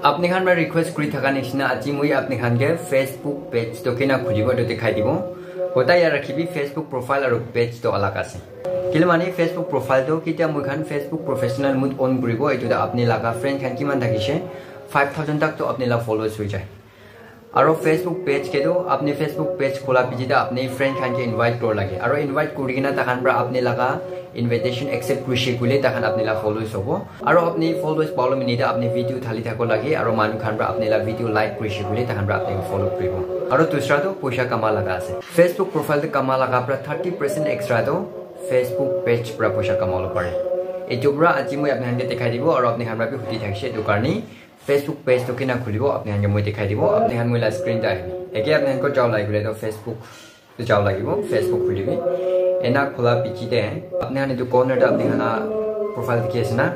আপনি খান বা রিকোয়েস্ট করি থাকা নিচিনা আজি মই আপনি খানকে ফেসবুক পেজ তো কেনা খুলিব এটো দেখাই দিব গোটাই রাখিবি ফেসবুক প্রোফাইল আর পেজ তো আলাক আছে কিলে মানে ফেসবুক প্রোফাইল তো কিটা মই খান ফেসবুক প্রফেশনাল মুড অন করিব এটো আপনি লাগা ফ্রেন্ড খান কিমান থাকিছে 5000 तक तो अपने ला फॉलोअर्स हो जाए और फेसबुक पेज के तो अपने फेसबुक पेज खोला पिजिदा अपने फ्रेंड खान के इनवाइट कर लगे और इनवाइट करिना तखान पर अपने लगा इनविटेशन एक्सेप्ट करिसे कुले तखान अपने ला फॉलोअर्स होबो और अपने फॉलोअर्स पालो मिनिदा अपने वीडियो थाली थाको लगे और मानु खान पर अपने ला वीडियो लाइक करिसे कुले तखान पर अपने फॉलो करिबो और दूसरा तो पैसा कमा लगा আছে फेसबुक प्रोफाइल ते कमा लगा पर 30% एक्स्ट्रा तो फेसबुक पेज पर पैसा कमालो पारे एतो पुरा আজি মই আপোনাক দেখাই দিব और अपने खान पर भी हुति थाकसे तो कारणी फेसबुक पेज तो किना खुलिबो अपने हांगे মই দেখাই দিব अपने हान মই ला स्क्रीन ता आइबि एके अपने हान को जाव लागिले तो फेसबुक तो जाव लागिबो फेसबुक खुलिबि एना खोला पिचिते अपने हान तो कॉर्नर अपने हाना प्रोफाइल देखि आछना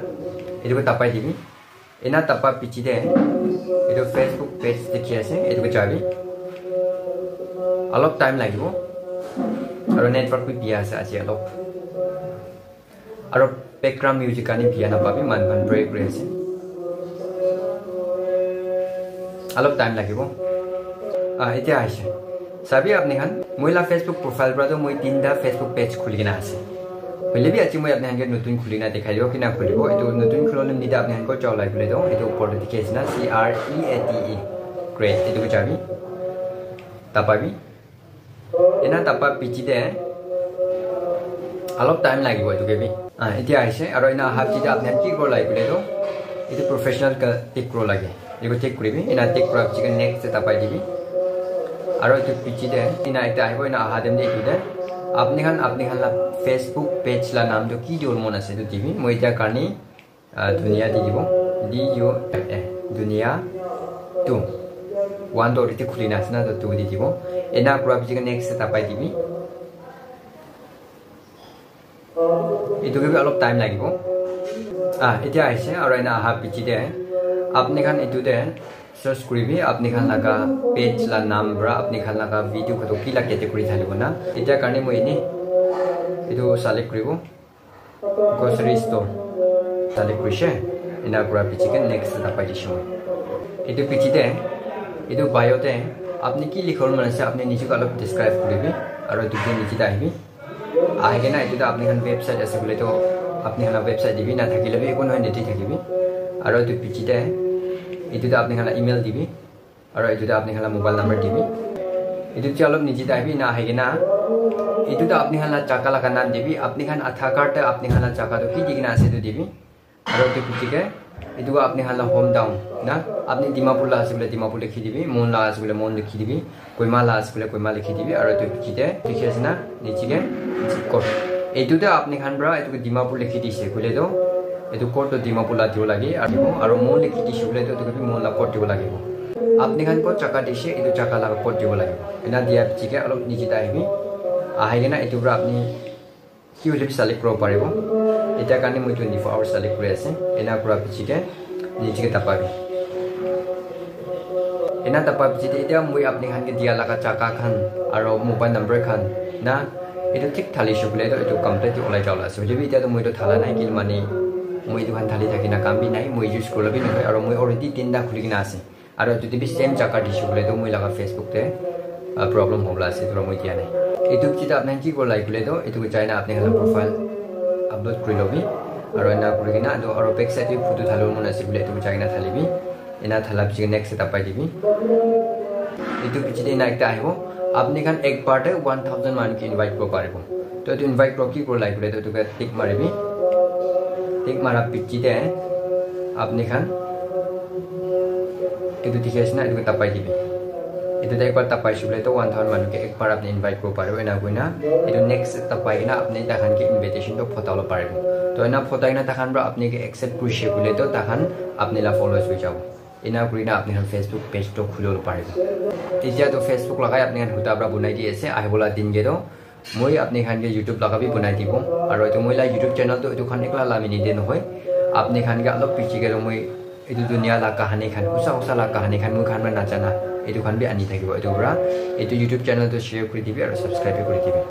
एतो को तापाइ दिबि एना तापा पिचिते एतो फेसबुक पेज देखि आछे एतो को जाबि अलग टाइम लागिबो और नेटवर्क भी बिया আছে আজি अलग और बैकग्राउंड म्यूजिक आनी बिया ना पाबि मानफान ब्रेक रे আছে अलग टाइम लागिबो এতিয়া আছে সাবি আপনি খান মইলা ফেসবুক প্রোফাইল পৰা তো মই তিনটা ফেসবুক পেজ খুলিনা আছে হইলেবি আজি মই আপনি হাঙ্গে নতুন খুলিনা দেখাই দিব কিনা খুলিব এটো নতুন খুললে নিদা আপনি হাঙ্গে চাও লাইবলে দাও এটো উপর দেখি আছে না CREATE গ্রেট এটো যাবি তাপাবি এনা তাপা পিচিতে अलग टाइम লাগিব এটো কেবি এতিয়া আছে আৰু এনা হাফজিটা আপনি কি কর লাইবলে দাও এটো প্রফেশনাল কা টিক কর লাগে एगो टेक करिबि इना टेक करा चिकन नेक्स्ट तापाइ दिबि आरो जो पिचि दे इना एकटा आइबो इना हादेम दे इदे आपनि खान ला फेसबुक पेज ला नाम तो की जोर मन আছে तो दिबि মই त्या कारणी दुनिया दि दिबो DUNIA दुनिया 2 1 तो रिते खुलिना आछना तो 2 दि दिबो इना करा चिकन नेक्स्ट तापाइ दिबि इतो के अलग टाइम লাগিব এতিয়া আইছে আৰু ইনা হা পিচি দে अपने खान इतुदे सर्च करिबि अपने खान लगा पेज ला नाम ब्रा अपने खान लगा वीडियो को तो किला कैटेगरी थालिबो ना इटा कारणे মই इनि इतु सेलेक्ट करिबो ग्रोसरी स्टोर सेलेक्ट करिसे इना करा पिचिके नेक्स्ट तापाइ दिसो इतु पिचिते इतु बायोते अपने की लिखर मन আছে अपने निजे को अलग डिस्क्राइब करिबि और दुटे निजे आइबि आगे ना इतु अपने खान वेबसाइट আছে बोले तो अपने खान वेबसाइट दिबि ना থাকিলেबि एको নহয় नेटि থাকিबि और इतु पिचिते इतुदा आपने खाला ईमेल दिबि और इतुदा आपने खाला मोबाइल नंबर दिबि इतु चलो निजी दाइबि ना हाइगेना इतुदा आपने खाला चाका लगा नाम दिबि अपने खान आधार कार्ड आपने खाला चाका तो की दिगना आसे तो दिबि और इतु पिचिके इतुगा आपने खाला होम टाउन ना आपने दिमापुर ला आसे बोले दिमापुर लिखि दिबि मोन ला आसे बोले मोन लिखि दिबि कोइमा ला आसे बोले कोइमा लिखि दिबि और इतु पिचिते लिखि आसे ना निजिके कोड इतुदा आपने खान ब्रा इतु दिमापुर लिखि दिसे बोले तो एतो कोड तो दिमापुर ला दियो लागे और मोन लिखि दिसे बोले तो कभी मोन ला कोड दियो लागे आपने खान को चका दिसे एतो चका ला कोड दियो लागे एना दिया पिचिके अलग निजि दाइबि आहाइगेना एतो ब्रा आपनि कि होले सेलेक्ट करो पारिबो एटा कारणे মই 24 आवर सेलेक्ट কৰি আছে एना पुरा पिचिके निजिके तापाबि एना तापा पिचिते एटा মই आपनि खान के दिया लागा चका खान और मोबाइल नंबर खान ना एतो ठीक थाली सुबले तो एतो कंप्लीट ओलाई जावला আছে लेबि एटा तो মই तो थाला নাই किल माने মই दुकान थाली थाकिना काम भी নাই মই यूज करलबि নহয় और মই अलरेडी तीनटा खुलिना আছে और যদি बि सेम चाका दिसु बोले तो মই लगा फेसबुक ते प्रॉब्लम होला আছে तो মই দিয়া নাই एतु चिता आपने की कर लाइक बोले तो एतु चाइना आपने हला प्रोफाइल अपलोड কৰি লবি और एना কৰিना और बैक साइड भी फोटो थालो मन আছে बोले एतु चाइना थालिबि एना थाला पिछि नेक्स्ट तापाइ दिबि एतु पिछि एना एकटा आइबो आपने खान एक पार्ट 1000 मान के इनवाइट कर पारिबो तो एतु इनवाइट कर की कर लाइक बोले तो एतु टिक मारिबि टिक मारा पिचिते आपने खान एतु दिखेस ना एतु तापाइ दिबि एतु एक बार तापाइ सुबले तो 1000 मान के एक बार आपने इनवाइट कर पारिबो एना गइना एतु नेक्स्ट तापाइना आपने ताखान के इनविटेशन तो फटालो पारिबो तो एना फटाइना ताखान ब्रा आपने के एक्सेप्ट करिसे बोले तो ताखान आपने ला फॉलोअर्स हो जाबो एना गइना आपने खान फेसबुक पेज तो खुलो पारिबो इजा तो फेसबुक लगाय आपने खान हुता ब्रा बनाइ दि আছে आइबोला दिन गेदो মই আপনি খান के YouTube लगा भी बनाइ दिबो और एतो मोइला YouTube चैनल तो एतो खान एकला लामिनि दे নহয় आपने खान के अलग पिछि के মই एतो दुनिया ला कहानी खान उसा ला कहानी खान মই खान ना जाना एतो खान भी आनि থাকিব एतो ब्रा एतो YouTube चैनल तो शेयर কৰি दिबि और सब्सक्राइब কৰি दिबि।